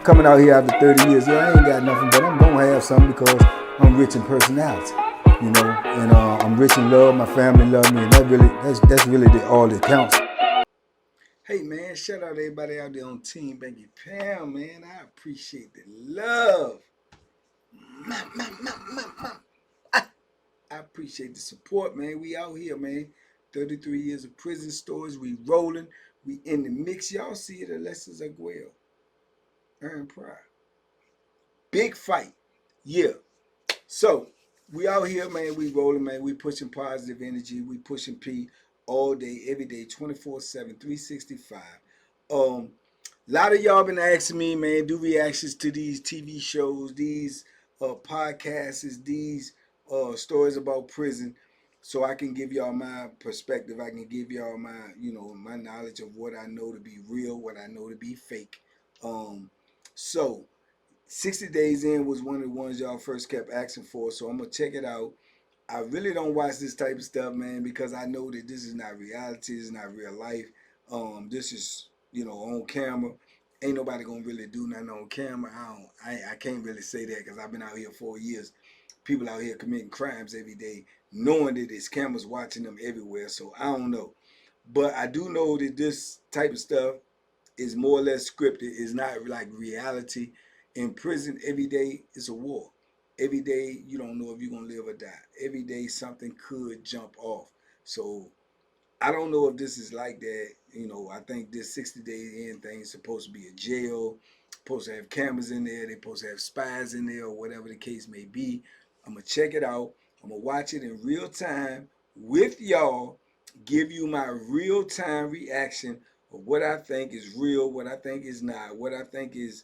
coming out here after 30 years. Yeah, I ain't got nothing, but I'm gonna have something because I'm rich in personality, you know, and I'm rich in love. My family love me, and that's really all that counts. Hey man, shout out to everybody out there on Team Banky Pound, man. I appreciate the love. I appreciate the support, man. We out here, man. 33 years of prison stories. We rolling. We in the mix. Y'all see it. Alexis Aguero. Earn pride. Big fight. Yeah. So, we out here, man. We rolling, man. We pushing positive energy. We pushing P all day, every day, 24/7, 365. A lot of y'all been asking me, man, do reactions to these TV shows, these podcasts, these stories about prison, so I can give y'all my perspective. I can give y'all my, my knowledge of what I know to be real, what I know to be fake. So 60 Days In was one of the ones y'all first kept asking for, so I'm gonna check it out. I really don't watch this type of stuff, man, because I know that this is not reality, this is not real life. This is, on camera. Ain't nobody gonna really do nothing on camera. I can't really say that because I've been out here 4 years. People out here committing crimes every day, knowing that there's cameras watching them everywhere. So I don't know, but I do know that this type of stuff is more or less scripted. It's not like reality. In prison, every day is a war. Every day you don't know if you're gonna live or die. Every day something could jump off. So I don't know if this is like that. I think this 60 Days In thing is supposed to be a jail, supposed to have cameras in there, they're supposed to have spies in there, or whatever the case may be. I'm gonna check it out. I'm gonna watch it in real time with y'all, give you my real time reaction of what I think is real, what I think is not, what I think is,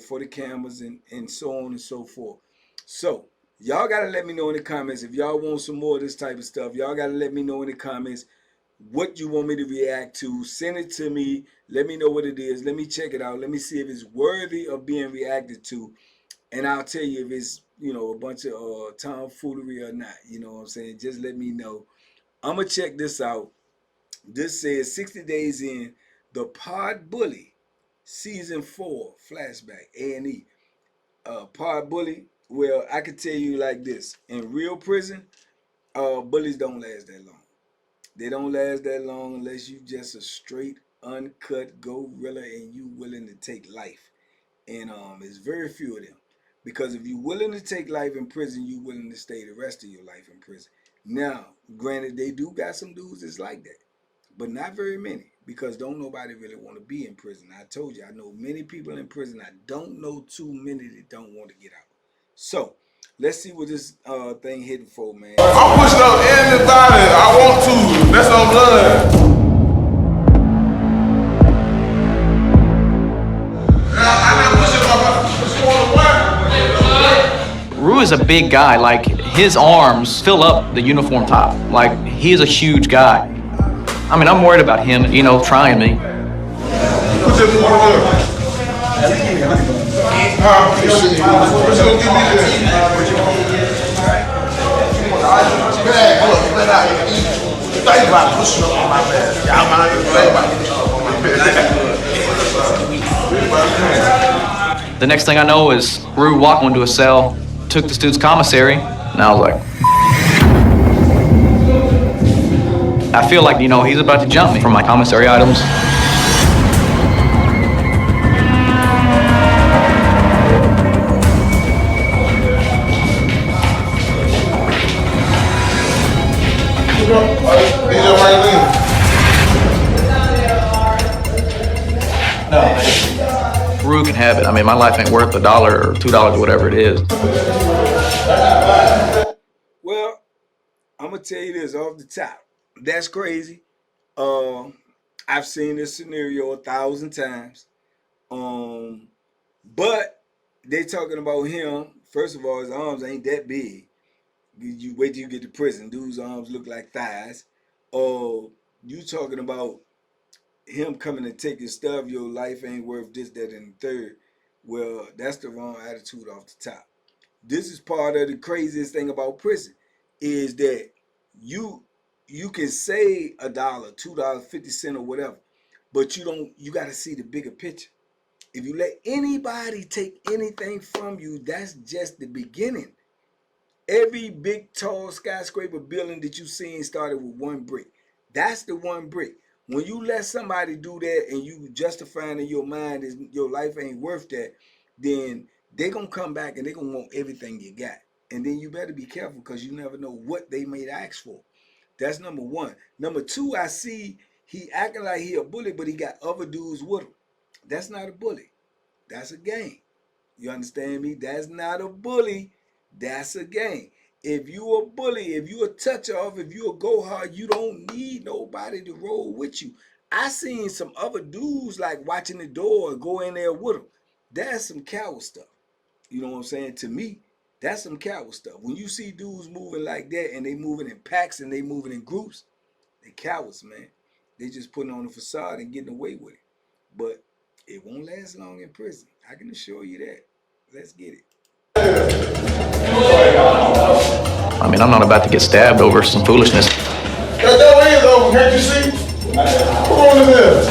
for the cameras and so on and so forth. So y'all gotta let me know in the comments if y'all want some more of this type of stuff. Y'all gotta let me know in the comments what you want me to react to. Send it to me. Let me know what it is. Let me check it out. Let me see if it's worthy of being reacted to. And I'll tell you if it's, a bunch of tomfoolery or not. You know what I'm saying? Just let me know. I'm going to check this out. This says 60 Days In, The Pod Bully, Season 4, Flashback, A&E. Pod Bully, well, I can tell you like this. In real prison, bullies don't last that long. They don't last that long unless you just a straight, uncut gorilla and you willing to take life. And it's very few of them. Because if you're willing to take life in prison, you're willing to stay the rest of your life in prison. Now, granted, they do got some dudes that's like that. But not very many. Because don't nobody really want to be in prison. I told you, I know many people in prison. I don't know too many that don't want to get out. So, let's see what this thing hitting for, man. I'm pushing up anybody I want to. That's on blood. Rue is a big guy. Like, his arms fill up the uniform top. Like, he's a huge guy. I mean, I'm worried about him, trying me. The next thing I know is Rue walked into a cell, took this dude's commissary, and I was like, I feel like, he's about to jump me for my commissary items. Rue can have it. I mean, my life ain't worth $1 or $2 or whatever it is. Well, I'm gonna tell you this off the top. That's crazy. I've seen this scenario 1,000 times. But they talking about him. First of all, his arms ain't that big. You wait till you get to prison. Dude's arms look like thighs. You talking about him coming to take your stuff, your life ain't worth this, that, and the third. Well, that's the wrong attitude off the top. This is part of the craziest thing about prison, is that you can say $1, $2, 50 cents or whatever, but you gotta see the bigger picture. If you let anybody take anything from you, that's just the beginning. Every big, tall skyscraper building that you've seen started with one brick. That's the one brick. When you let somebody do that and you justifying in your mind is your life ain't worth that, then they gonna come back and they gonna want everything you got. And then you better be careful because you never know what they may ask for. That's number one. Number two, I see he acting like he a bully, but he got other dudes with him. That's not a bully. That's a game. You understand me? That's not a bully. That's a game. If you a bully, if you a touch off, if you a go hard, you don't need nobody to roll with you. I seen some other dudes like watching the door go in there with them. That's some coward stuff. You know what I'm saying? To me, that's some coward stuff. When you see dudes moving like that and they moving in packs and they moving in groups, they cowards, man. They just putting on a facade and getting away with it. But it won't last long in prison. I can assure you that. Let's get it. I mean, I'm not about to get stabbed over some foolishness. That door is open, can't you see? Come on in there.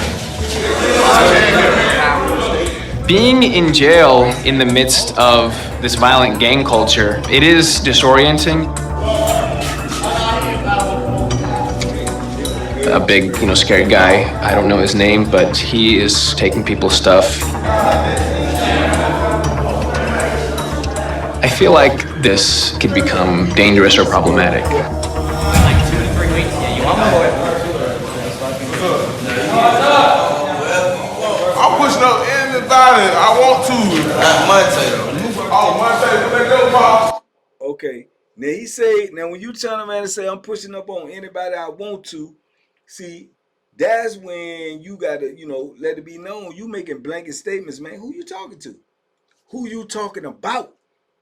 Being in jail in the midst of this violent gang culture, it is disorienting. A big, scary guy, I don't know his name, but he is taking people's stuff. I feel like this could become dangerous or problematic. Like 2 to 3 weeks. Yeah, you want my boy? I'm pushing up anybody I want to. Not Monte though. Oh, Monte, let go, Pop. Okay. Now he say, now when you turn around and say I'm pushing up on anybody I want to, see, that's when you gotta, let it be known you making blanket statements, man. Who you talking to? Who you talking about?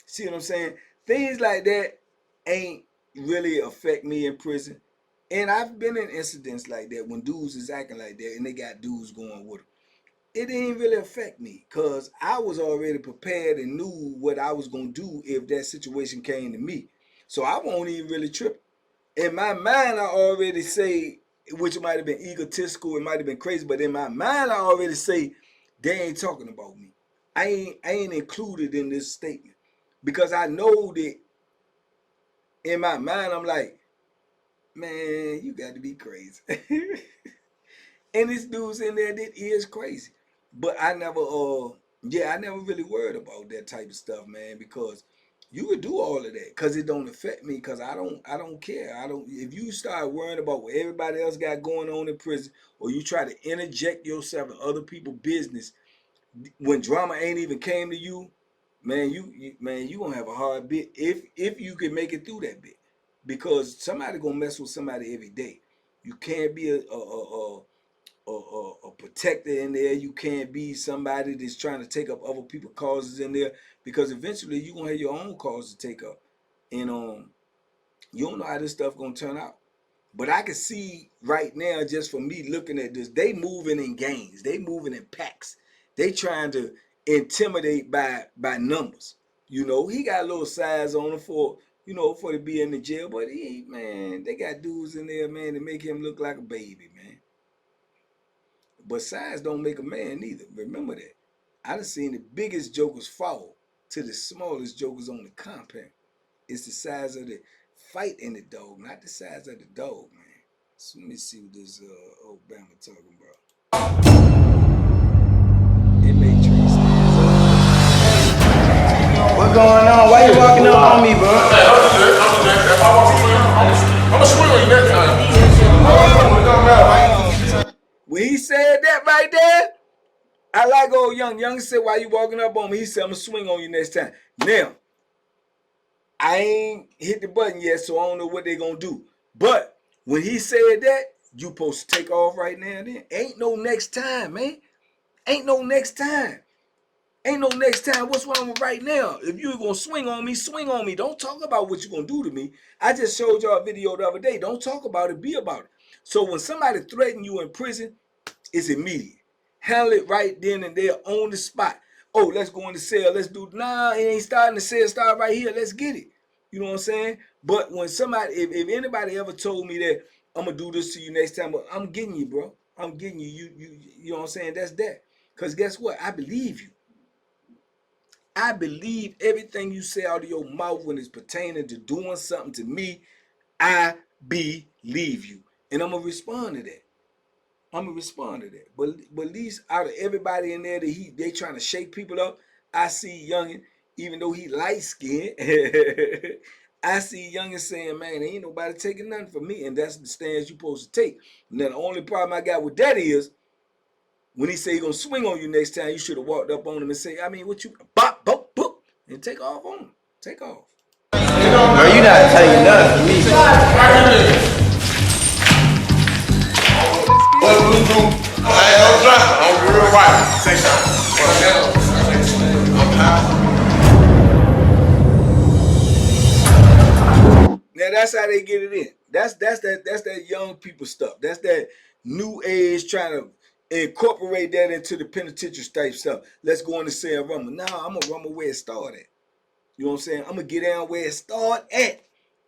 See what I'm saying? Things like that ain't really affect me in prison. And I've been in incidents like that when dudes is acting like that and they got dudes going with them. It didn't really affect me because I was already prepared and knew what I was going to do if that situation came to me. So I won't even really trip. In my mind, I already say, which might have been egotistical, it might have been crazy, but in my mind, I already say, they ain't talking about me. I ain't included in this statement because I know that in my mind, I'm like, man, you got to be crazy. And this dude's in there that is crazy. But I never, I never really worried about that type of stuff, man, because you could do all of that because it don't affect me because I don't care. If you start worrying about what everybody else got going on in prison or you try to interject yourself in other people's business when drama ain't even came to you, man, you gonna have a hard bit if you can make it through that bit because somebody gonna mess with somebody every day. You can't be a protector in there. You can't be somebody that's trying to take up other people's causes in there because eventually you're gonna have your own cause to take up. And you don't know how this stuff gonna turn out. But I can see right now, just from me looking at this, they moving in gangs, they moving in packs. They trying to intimidate by numbers. He got a little size on him for to be in the jail, but they got dudes in there, man, to make him look like a baby, man. But size don't make a man neither. Remember that. I done seen the biggest jokers fall to the smallest jokers on the compound. It's the size of the fight in the dog, not the size of the dog, man. So let me see what this old Bama talking about. Inmate tree stands up. What's going on? Why you walking up on me, bro? I'm gonna swing on you next time. It don't matter. When he said that right there, I like old Young. Young said, why you walking up on me? He said, I'm going to swing on you next time. Now, I ain't hit the button yet, so I don't know what they going to do. But when he said that, you supposed to take off right now and then. Ain't no next time, man. Ain't no next time. Ain't no next time. What's wrong with right now? If you're going to swing on me, swing on me. Don't talk about what you're going to do to me. I just showed y'all a video the other day. Don't talk about it. Be about it. So when somebody threatens you in prison, it's immediate. Handle it right then and there on the spot. Oh, let's go in the cell. Let's do. Nah, it ain't starting the cell. Start right here. Let's get it. You know what I'm saying? But when somebody, if anybody ever told me that I'm gonna do this to you next time, I'm getting you, bro. I'm getting you. You know what I'm saying? That's that. Because guess what? I believe you. I believe everything you say out of your mouth when it's pertaining to doing something to me. I believe you. And I'm going to respond to that. I'm going to respond to that. But at least out of everybody in there that they trying to shake people up, I see Youngin, even though he light-skinned, I see Youngin saying, man, ain't nobody taking nothing from me. And that's the stance you're supposed to take. Now, the only problem I got with that is, when he say he gonna swing on you next time, you should have walked up on him and say, I mean, what you, bop, bop, boop, and take off on him. Take off. Bro, you not taking nothing from me. What do we do? I ain't no drunk. I'm real right. Say something. I'm high. Now that's how they get it in. That's that young people stuff. That's that new age trying to incorporate that into the penitentiary type stuff. Let's go in the cell rumble. Nah, I'm gonna rumble where it started. You know what I'm saying? I'm gonna get down where it start at.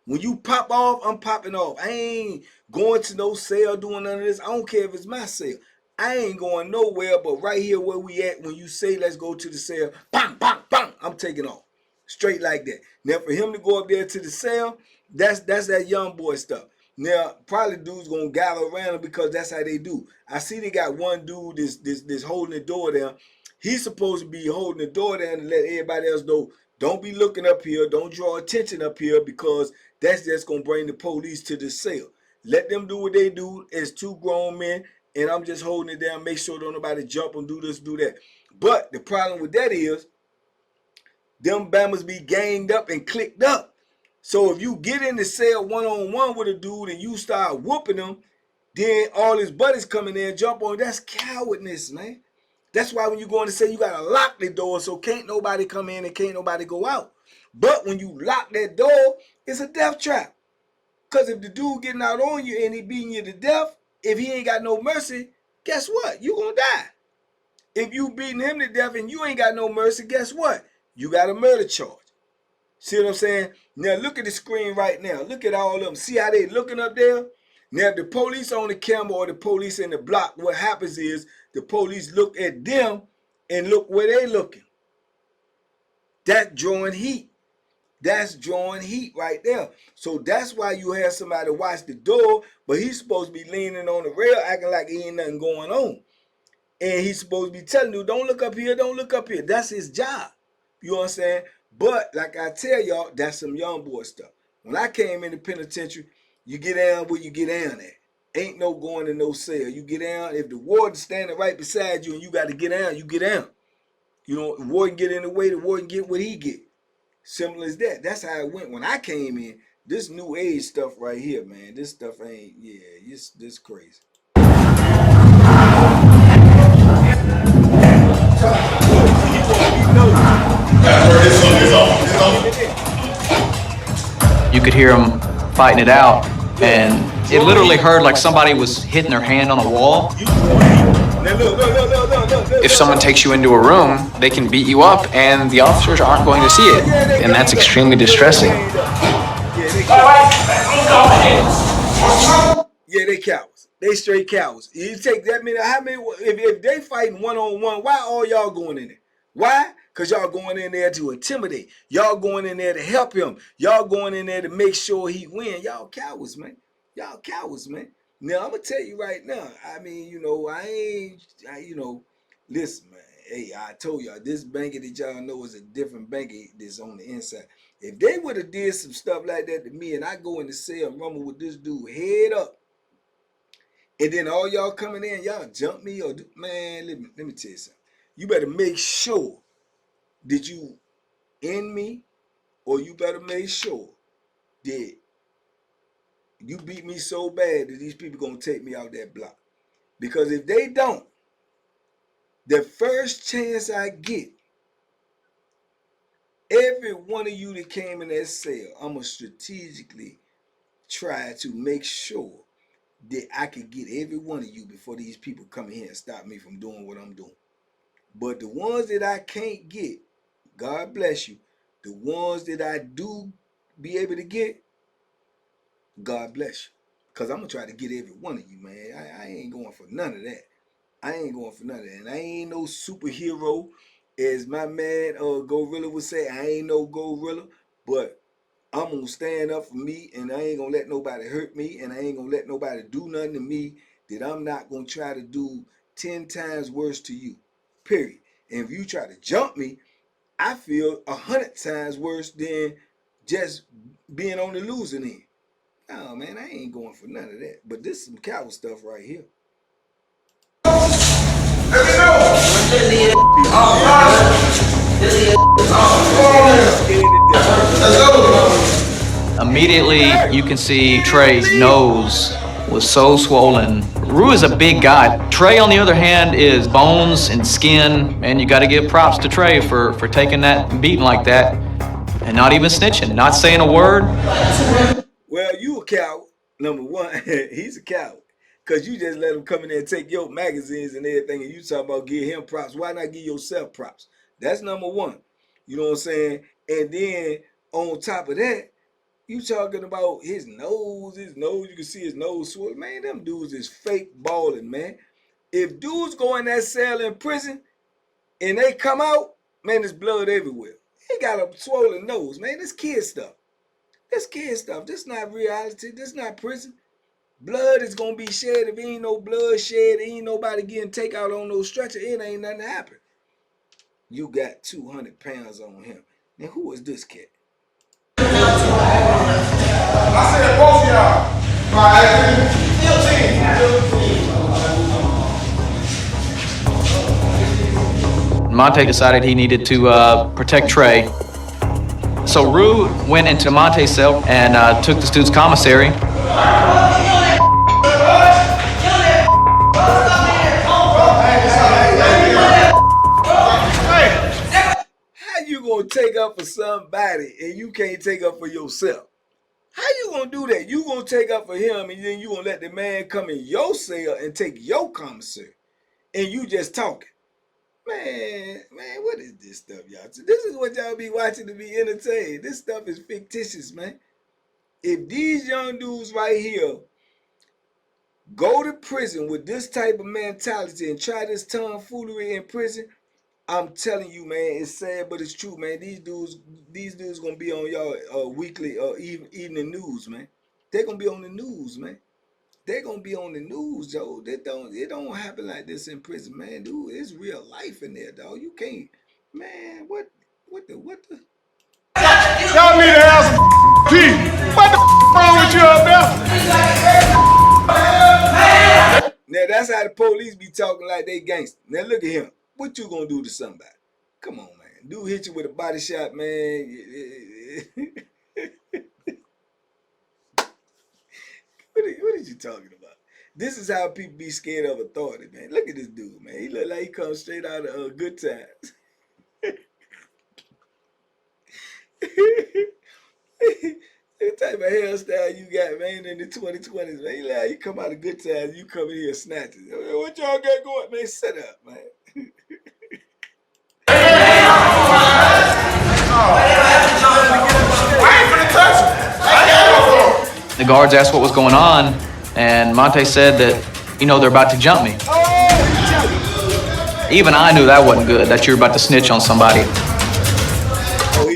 When you pop off, I'm popping off. I ain't going to no cell doing none of this. I don't care if it's my cell. I ain't going nowhere but right here where we at. When you say let's go to the cell, bang, bang, bang, I'm taking off. Straight like that. Now for him to go up there to the cell, that's that young boy stuff. Now probably dudes gonna gather around him because that's how they do. I see they got one dude this holding the door down. He's supposed to be holding the door down to let everybody else know, don't be looking up here, don't draw attention up here, because that's just gonna bring the police to the cell. Let them do what they do as two grown men, and I'm just holding it down, make sure don't nobody jump and do this, do that. But the problem with that is, them bammers be ganged up and clicked up. So if you get in the cell one-on-one with a dude and you start whooping him, then all his buddies come in there and jump on. That's cowardness, man. That's why when you go in the cell, you gotta lock the door so can't nobody come in and can't nobody go out. But when you lock that door, it's a death trap. Because if the dude getting out on you and he beating you to death, if he ain't got no mercy, guess what? You gonna die. If you beating him to death and you ain't got no mercy, guess what? You got a murder charge. See what I'm saying? Now look at the screen right now. Look at all of them. See how they looking up there? Now if the police on the camera or the police in the block, what happens is the police look at them and look where they looking. That's drawing heat. That's drawing heat right there. So that's why you have somebody watch the door, but he's supposed to be leaning on the rail acting like he ain't nothing going on. And he's supposed to be telling you, don't look up here, don't look up here. That's his job. You know what I'm saying? But like I tell y'all, that's some young boy stuff. When I came in the penitentiary, you get down where you get down at. Ain't no going to no cell. You get down. If the warden's standing right beside you and you got to get down, you get down. You know, the warden get in the way, the warden get what he get. Simple as that. That's how it went when I came in. This new age stuff right here, man. This stuff ain't, yeah, this crazy. You could hear them fighting it out, and it literally heard like somebody was hitting their hand on a wall. If someone takes you into a room, they can beat you up and the officers aren't going to see it. And that's extremely distressing. Yeah, they cowards. They straight cowards. You take that many, how many, if they fighting one-on-one, why all y'all going in there? Why? Because y'all going in there to intimidate. Y'all going in there to help him. Y'all going in there to make sure he win. Y'all cowards, man. Y'all cowards, man. Now, I'm going to tell you right now, I mean, you know, listen, man. Hey, I told y'all, this banky that y'all know is a different banky that's on the inside. If they would have did some stuff like that to me and I go in the cell and rumble with this dude head up, and then all y'all coming in, y'all jump me or do, man, let me tell you something. You better make sure that you end me, or you better make sure that you beat me so bad that these people gonna take me out that block. Because if they don't, the first chance I get, every one of you that came in that cell, I'm gonna strategically try to make sure that I can get every one of you before these people come in here and stop me from doing what I'm doing. But the ones that I can't get, God bless you. The ones that I do be able to get, God bless you. Because I'm going to try to get every one of you, man. I ain't going for none of that. I ain't going for none of that. And I ain't no superhero, as my man Gorilla would say. I ain't no gorilla, but I'm gonna stand up for me, and I ain't gonna let nobody hurt me, and I ain't gonna let nobody do nothing to me that I'm not gonna try to do 10 times worse to you. Period. And if you try to jump me, I feel 100 times worse than just being on the losing end. No, man, I ain't going for none of that. But this is some coward stuff right here. Immediately, you can see Trey's nose was so swollen. Rue is a big guy. Trey, on the other hand, is bones and skin, and you got to give props to Trey for taking that beating like that and not even snitching, not saying a word. Well, you a coward. Number one, he's a coward. Because you just let him come in there and take your magazines and everything, and you talking about give him props. Why not give yourself props? That's number one. You know what I'm saying? And then on top of that, you talking about his nose, you can see his nose swollen. Man, them dudes is fake balling, man. If dudes go in that cell in prison and they come out, man, there's blood everywhere. He got a swollen nose, man. This kid stuff. This kid stuff. This not reality. This not prison. Blood is gonna be shed. If ain't no blood shed, ain't nobody getting takeout on no stretcher, it ain't nothing happen. You got 200 pounds on him. Now who is this cat? I said both of y'all. Monte decided he needed to protect Trey. So Rue went into Monte's cell and took this dude's commissary. How you gonna take up for somebody and you can't take up for yourself? How you gonna do that? You gonna take up for him and then you gonna let the man come in your cell and take your commissary and you just talking. Man, what is this stuff, y'all? This is what y'all be watching to be entertained. This stuff is fictitious, man. If these young dudes right here go to prison with this type of mentality and try this tomfoolery in prison, I'm telling you, man, it's sad, but it's true, man. These dudes gonna be on y'all weekly evening news, man. They're gonna be on the news, man. They're gonna be on the news, Joe. It don't happen like this in prison, man. Dude, it's real life in there, dog. You can't, man. What the? Y'all need to have some peace. What the wrong with you up there? Now that's how the police be talking like they gangster. Now look at him. What you gonna do to somebody? Come on, man. Dude hit you with a body shot, man. What are you talking about? This is how people be scared of authority, man. Look at this dude, man. He look like he comes straight out of Good Times. The type of hairstyle you got, man, in the 2020s, man. You like you come out of Good Times, you come in here snatching. What y'all got going, man? Sit up, man. The guards asked what was going on, and Monte said that, they're about to jump me. Even I knew that wasn't good, that you were about to snitch on somebody. Oh,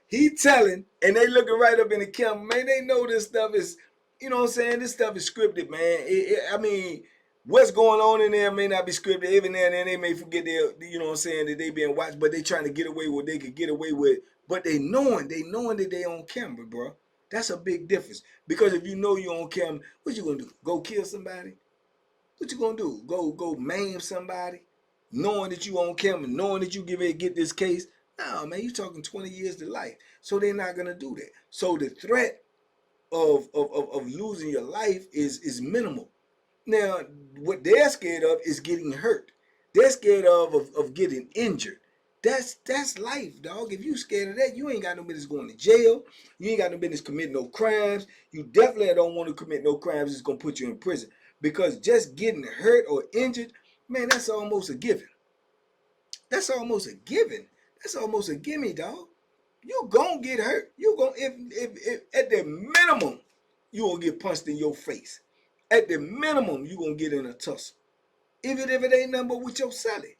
he telling, and they looking right up in the camera, man. They know this stuff is, you know what I'm saying? This stuff is scripted, man. I mean, what's going on in there may not be scripted. Every now and then they may forget you know what I'm saying, that they being watched, but they trying to get away with what they could get away with. But they knowing that they on camera, bro. That's a big difference. Because if you know you on camera, what you gonna do? Go kill somebody? What you gonna do? Go maim somebody? Knowing that you on camera, knowing that you get this case? No, man, you talking 20 years to life. So they're not gonna do that. So the threat of losing your life is minimal. Now, what they're scared of is getting hurt. They're scared of getting injured. That's life, dog. If you scared of that, you ain't got no business going to jail. You ain't got no business committing no crimes. You definitely don't want to commit no crimes that's going to put you in prison. Because just getting hurt or injured, man, that's almost a given. That's almost a given. That's almost a gimme, dog. You gonna get hurt. You gonna if at the minimum you gonna get punched in your face. At the minimum you gonna get in a tussle. even if it ain't nothing but with your celly.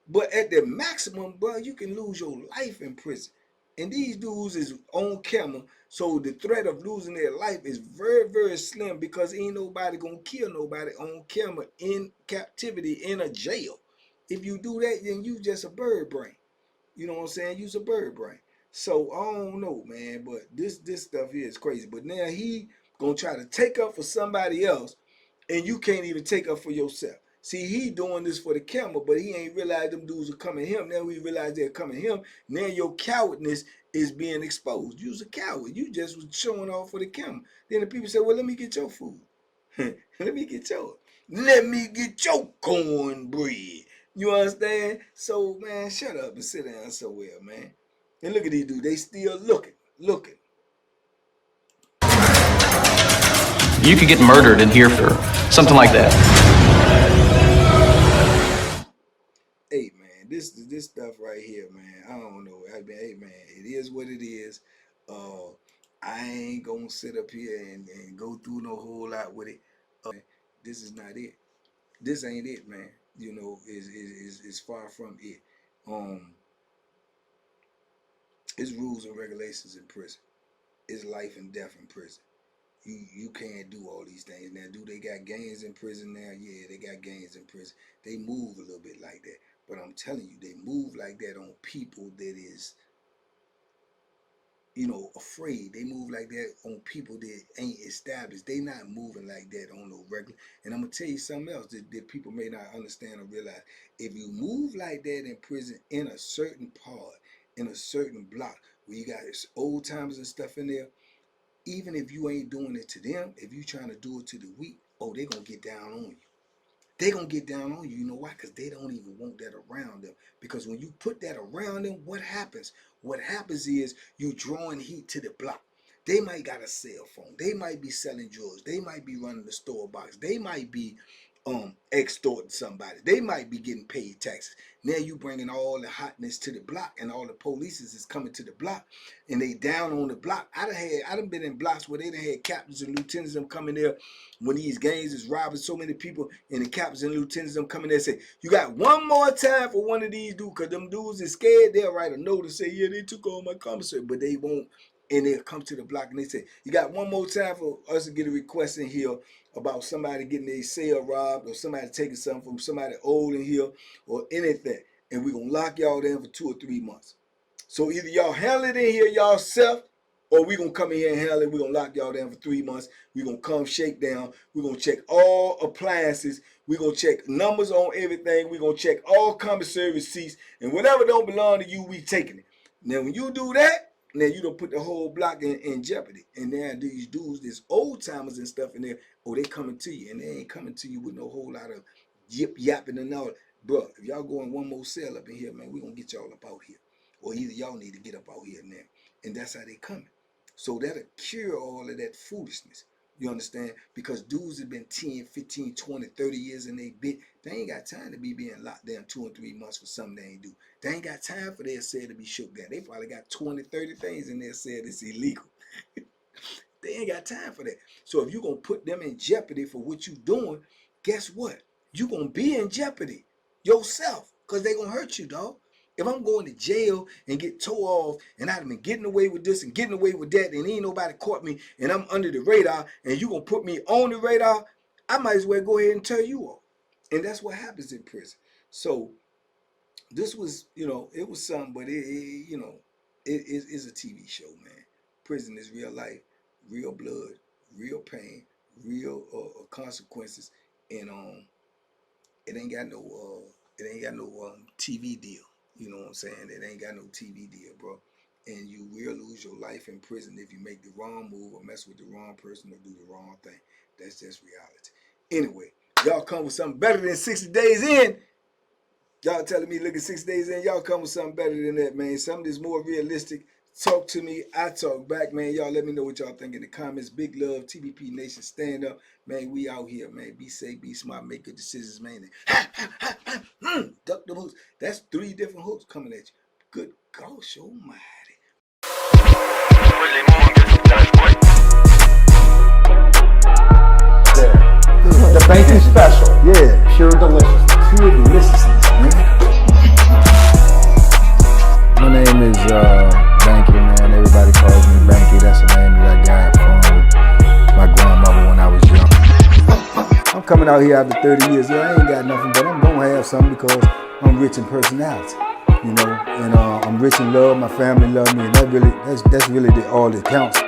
But at the maximum, bro, you can lose your life in prison. And these dudes is on camera, so the threat of losing their life is very, very slim because ain't nobody gonna kill nobody on camera in captivity in a jail. If you do that, then you just a bird brain. You know what I'm saying? You's a bird brain. So I don't know, man, but this stuff here is crazy. But now he gonna try to take up for somebody else, and you can't even take up for yourself. See, he doing this for the camera, but he ain't realized them dudes are coming him. Now we realize they're coming him. Now your cowardness is being exposed. You's a coward. You just was showing off for the camera. Then the people say, well, let me get your food. Let me get your cornbread. You understand? So, man, shut up and sit down somewhere, man. And look at these dudes. They still looking. You could get murdered in here for something like that. Hey, man, this stuff right here, man, I don't know. I mean, hey, man, it is what it is. I ain't gonna sit up here and go through no whole lot with it. This is not it. This ain't it, man. You know, is far from it. It's rules and regulations in prison. It's life and death in prison. You can't do all these things. Now, do they got gangs in prison now? Yeah, they got gangs in prison. They move a little bit like that. But I'm telling you, they move like that on people that is, you know, afraid. They move like that on people that ain't established. They not moving like that on no regular. And I'm going to tell you something else that people may not understand or realize. If you move like that in prison in a certain part, in a certain block, where you got old timers and stuff in there, even if you ain't doing it to them, if you trying to do it to the weak, oh, they going to get down on you. They going to get down on you. You know why? Because they don't even want that around them. Because when you put that around them, what happens? What happens is you drawing heat to the block. They might got a cell phone. They might be selling drugs. They might be running the store box. They might be extorting somebody. They might be getting paid taxes. Now you bringing all the hotness to the block, and all the police is coming to the block, and they down on the block. I done been in blocks where they done had captains and lieutenants them coming there when these gangs is robbing so many people, and the captains and lieutenants them coming there and say, you got one more time for one of these dudes, because them dudes is scared. They'll write a note and say, yeah, they took all my commissary, but they won't. And they'll come to the block and they say, you got one more time for us to get a request in here about somebody getting their cell robbed, or somebody taking something from somebody old in here, or anything. And we're going to lock y'all down for 2 or 3 months. So either y'all handle it in here yourself, or we're going to come in here and handle it. We're going to lock y'all down for 3 months. We're going to come shake down. We're going to check all appliances. We're going to check numbers on everything. We're going to check all commissary receipts. And whatever don't belong to you, we taking it. Now, when you do that, now you don't put the whole block in jeopardy. And now these dudes, these old timers and stuff in there, oh, they coming to you. And they ain't coming to you with no whole lot of yip yapping and all. Bro, if y'all going one more cell up in here, man, we gonna get y'all up out here. Or either y'all need to get up out here now. And that's how they coming. So that'll cure all of that foolishness. You understand? Because dudes have been 10, 15, 20, 30 years in they bit. They ain't got time to be being locked down 2 or 3 months for something they ain't do. They ain't got time for their cell to be shook down. They probably got 20, 30 things in their cell that's illegal. They ain't got time for that. So if you're going to put them in jeopardy for what you doing, guess what? You're going to be in jeopardy yourself, because they going to hurt you, dog. If I'm going to jail and get towed off, and I've been getting away with this and getting away with that, and ain't nobody caught me, and I'm under the radar, and you going to put me on the radar, I might as well go ahead and tell you off. And that's what happens in prison. So this was, you know, it was something, but you know, it is a TV show, man. Prison is real life, real blood, real pain, real consequences, and it ain't got no TV deal. You know what I'm saying? It ain't got no TV deal, bro. And you will lose your life in prison if you make the wrong move or mess with the wrong person or do the wrong thing. That's just reality. Anyway, y'all come with something better than 60 days in. Y'all telling me, look at 6 days in, y'all come with something better than that, man. Something that's more realistic. Talk to me, I talk back, man. Y'all let me know what y'all think in the comments. Big love, TBP Nation, stand up. Man, we out here, man. Be safe, be smart, make good decisions, man. Duck the hooks. That's 3 different hooks coming at you. Good gosh almighty. The banking special. Yeah, Pure delivery. coming out here after 30 years, yeah, I ain't got nothing, but I'm gonna have something because I'm rich in personality, you know, and I'm rich in love. My family love me, and that's really all that counts.